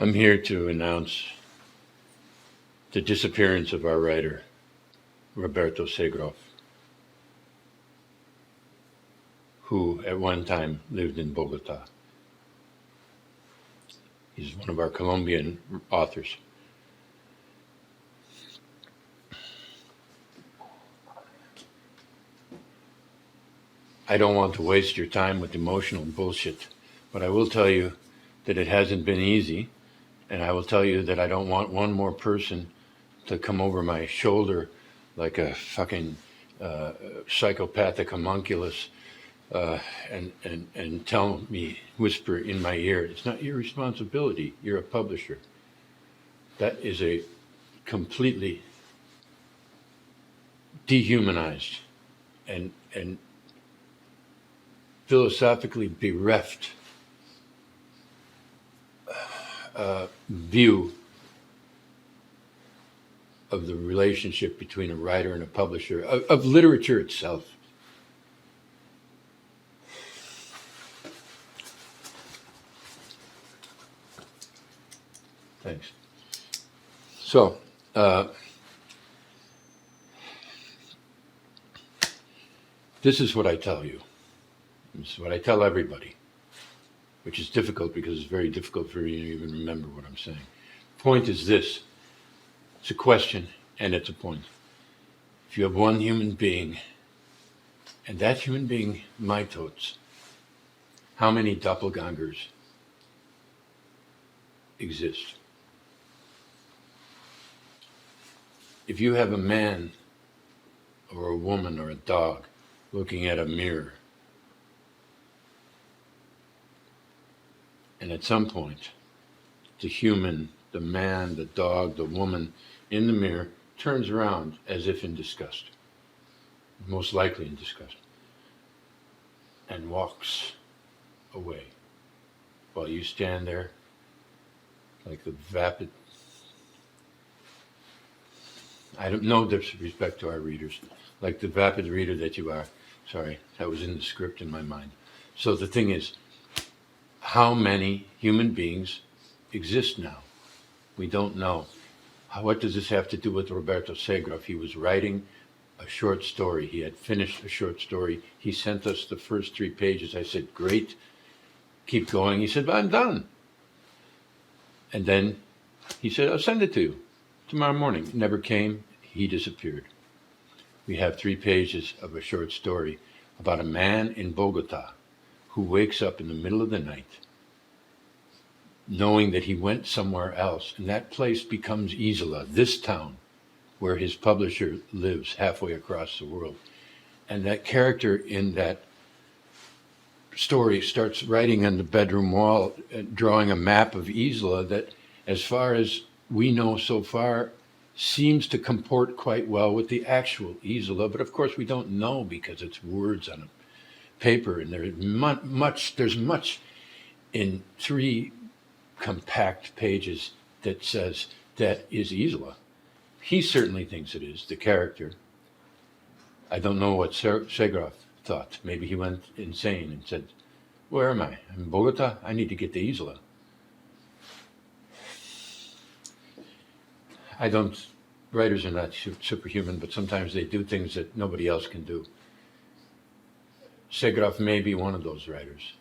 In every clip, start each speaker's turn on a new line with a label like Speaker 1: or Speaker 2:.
Speaker 1: I'm here to announce the disappearance of our writer, Roberto Segroff, who at one time lived in Bogota. He's one of our Colombian authors. I don't want to waste your time with emotional bullshit, but I will tell you that it hasn't been easy, and I will tell you that I don't want one more person to come over my shoulder like a fucking psychopathic homunculus and tell me, whisper in my ear, it's not your responsibility, you're a publisher. That is a completely dehumanized and philosophically bereft view of the relationship between a writer and a publisher, of literature itself. Thanks. So, this is what I tell you. This is what I tell everybody, which is difficult because it's very difficult for you to even remember what I'm saying. Point is this. It's a question and it's a point. If you have one human being, and that human being mitotes, how many doppelgangers exist? If you have a man or a woman or a dog looking at a mirror, and at some point, the human, the man, the dog, the woman in the mirror turns around as if in disgust, most likely in disgust, and walks away while you stand there like the vapid. I don't know disrespect to our readers, like the vapid reader that you are. Sorry, that was in the script in my mind. So the thing is, how many human beings exist now? We don't know. What does this have to do with Roberto Segroff? He was writing a short story. He had finished a short story. He sent us the first 3 pages. I said, great, keep going. He said, I'm done. And then he said, I'll send it to you tomorrow morning. It never came. He disappeared. We have 3 pages of a short story about a man in Bogota who wakes up in the middle of the night knowing that he went somewhere else, and that place becomes Isola, this town where his publisher lives halfway across the world. And that character in that story starts writing on the bedroom wall, drawing a map of Isola that, as far as we know so far, seems to comport quite well with the actual Isola, but of course we don't know because it's words on a paper, and there's much in 3 compact pages that says that is Isola. He certainly thinks it is, the character. I don't know what Segroff thought. Maybe he went insane and said, where am I? I'm in Bogota? I need to get to Isola. Writers are not superhuman, but sometimes they do things that nobody else can do. Segroff may be one of those writers.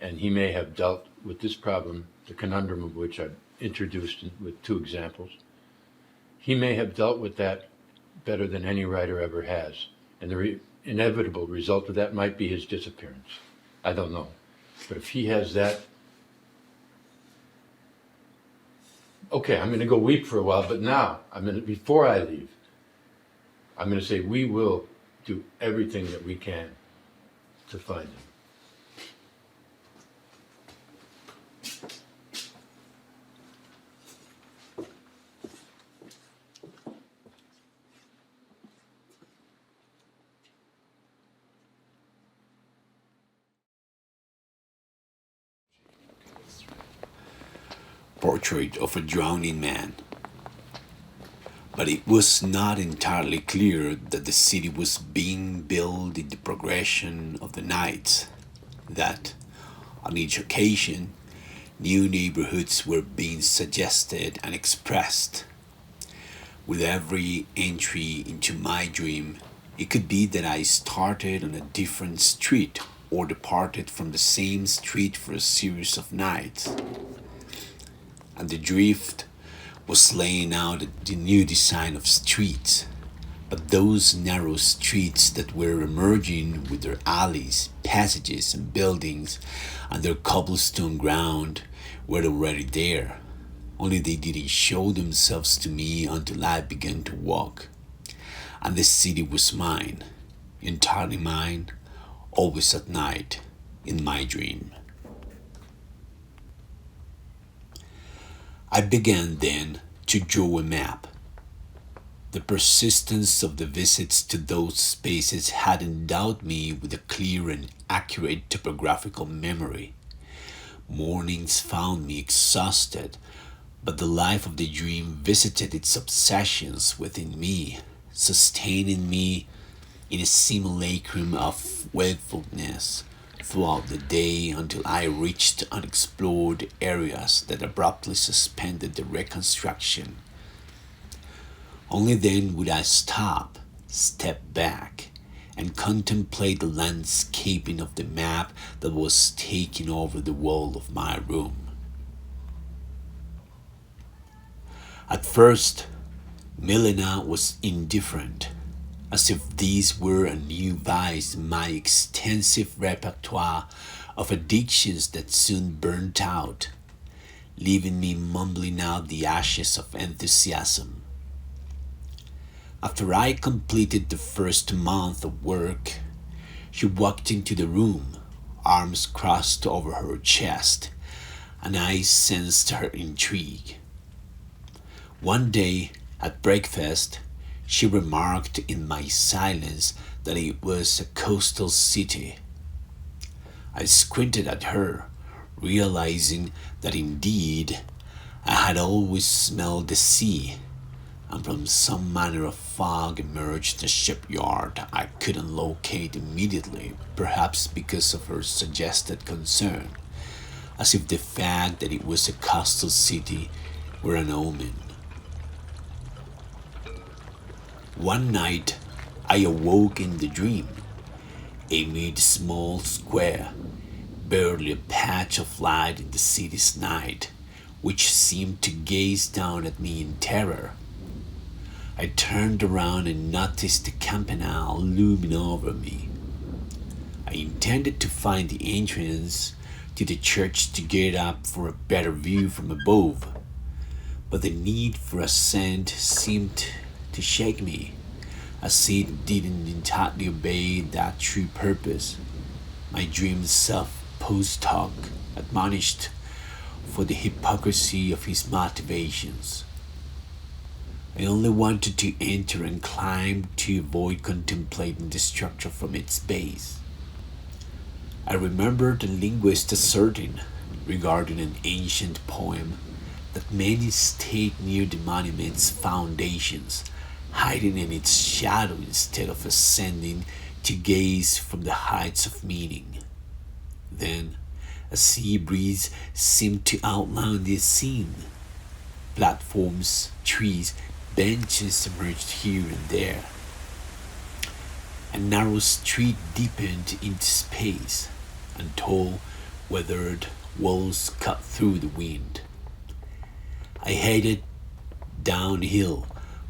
Speaker 1: And he may have dealt with this problem, the conundrum of which I've introduced with 2 examples. He may have dealt with that better than any writer ever has. And the inevitable result of that might be his disappearance. I don't know. But if he has that, okay, I'm going to go weep for a while, but now, before I leave, I'm going to say we will do everything that we can to find him.
Speaker 2: Portrait of a drowning man. But it was not entirely clear that the city was being built in the progression of the nights, that, on each occasion, New neighborhoods were being suggested and expressed. With every entry into my dream, it could be that I started on a different street or departed from the same street for a series of nights. And the drift was laying out the new design of streets. But those narrow streets that were emerging with their alleys, passages, and buildings and their cobblestone ground were already there. Only they didn't show themselves to me until I began to walk. And the city was mine, entirely mine, always at night, in my dream. I began then to draw a map. The persistence of the visits to those spaces had endowed me with a clear and accurate topographical memory. Mornings found me exhausted, but the life of the dream visited its obsessions within me, sustaining me in a simulacrum of wakefulness throughout the day until I reached unexplored areas that abruptly suspended the reconstruction. Only then would I stop, step back, and contemplate the landscaping of the map that was taking over the wall of my room. At first, Milena was indifferent, as if these were a new vice in my extensive repertoire of addictions that soon burnt out, leaving me mumbling out the ashes of enthusiasm. After I completed the first month of work, she walked into the room, arms crossed over her chest, and I sensed her intrigue. One day at breakfast, she remarked in my silence that it was a coastal city. I squinted at her, realizing that indeed I had always smelled the sea, and from some manner of fog emerged a shipyard I couldn't locate immediately, perhaps because of her suggested concern, as if the fact that it was a coastal city were an omen. One night, I awoke in the dream, amid a small square, barely a patch of light in the city's night, which seemed to gaze down at me in terror. I turned around and noticed the campanile looming over me. I intended to find the entrance to the church to get up for a better view from above, but the need for ascent seemed to shake me, as it didn't entirely obey that true purpose. My dream self post hoc admonished for the hypocrisy of his motivations. I only wanted to enter and climb to avoid contemplating the structure from its base. I remembered the linguist asserting, regarding an ancient poem, that many stayed near the monument's foundations, hiding in its shadow instead of ascending to gaze from the heights of meaning. Then, a sea breeze seemed to outline the scene. Platforms, trees, benches emerged here and there. A narrow street deepened into space, and tall, weathered walls cut through the wind. I headed downhill,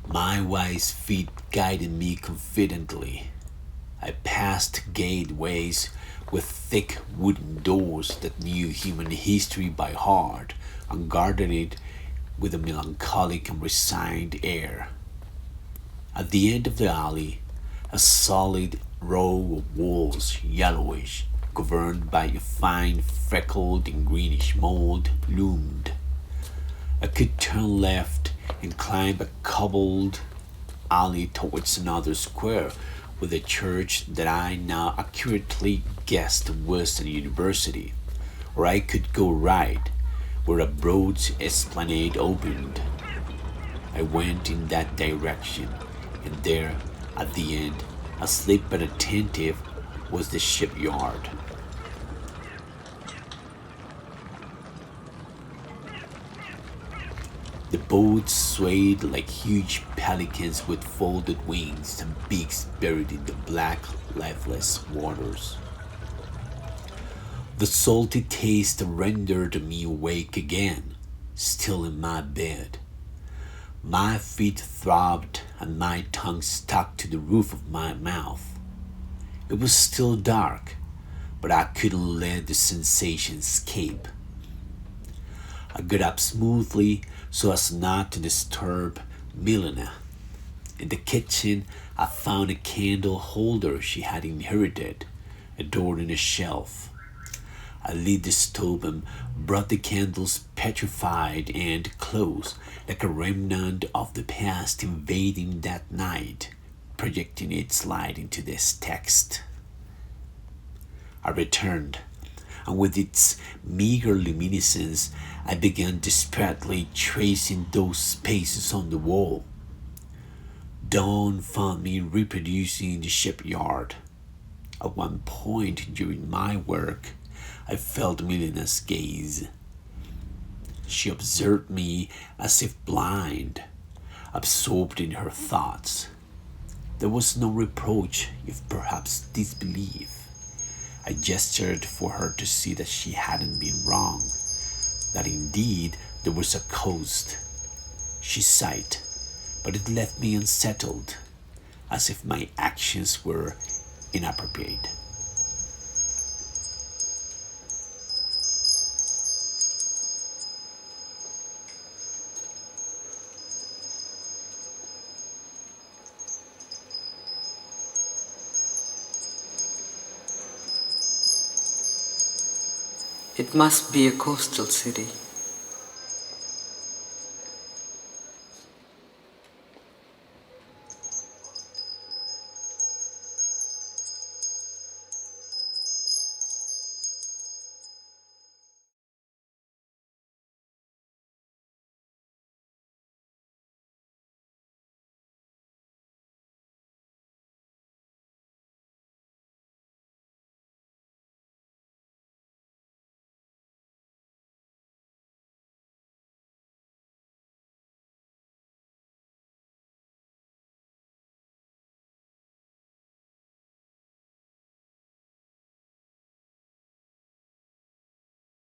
Speaker 2: my wise feet guiding me confidently. I passed gateways with thick wooden doors that knew human history by heart and guarded it with a melancholic and resigned air. At the end of the alley, a solid row of walls, yellowish, governed by a fine freckled and greenish mold, loomed. I could turn left and climb a cobbled alley towards another square with a church that I now accurately guessed was a university, or I could go right, where a broad esplanade opened. I went in that direction, and there, at the end, asleep but attentive, was the shipyard. The boats swayed like huge pelicans with folded wings and beaks buried in the black, lifeless waters. The salty taste rendered me awake again, still in my bed. My feet throbbed and my tongue stuck to the roof of my mouth. It was still dark, but I couldn't let the sensation escape. I got up smoothly so as not to disturb Milena. In the kitchen, I found a candle holder she had inherited, adorned a shelf. I lit the stove and brought the candles petrified and close, like a remnant of the past invading that night, projecting its light into this text. I returned, and with its meager luminescence, I began desperately tracing those spaces on the wall. Dawn found me reproducing the shipyard. At one point during my work, I felt Milena's gaze. She observed me as if blind, absorbed in her thoughts. There was no reproach, if perhaps disbelief. I gestured for her to see that she hadn't been wrong, that indeed there was a coast. She sighed, but it left me unsettled, as if my actions were inappropriate.
Speaker 3: It must be a coastal city.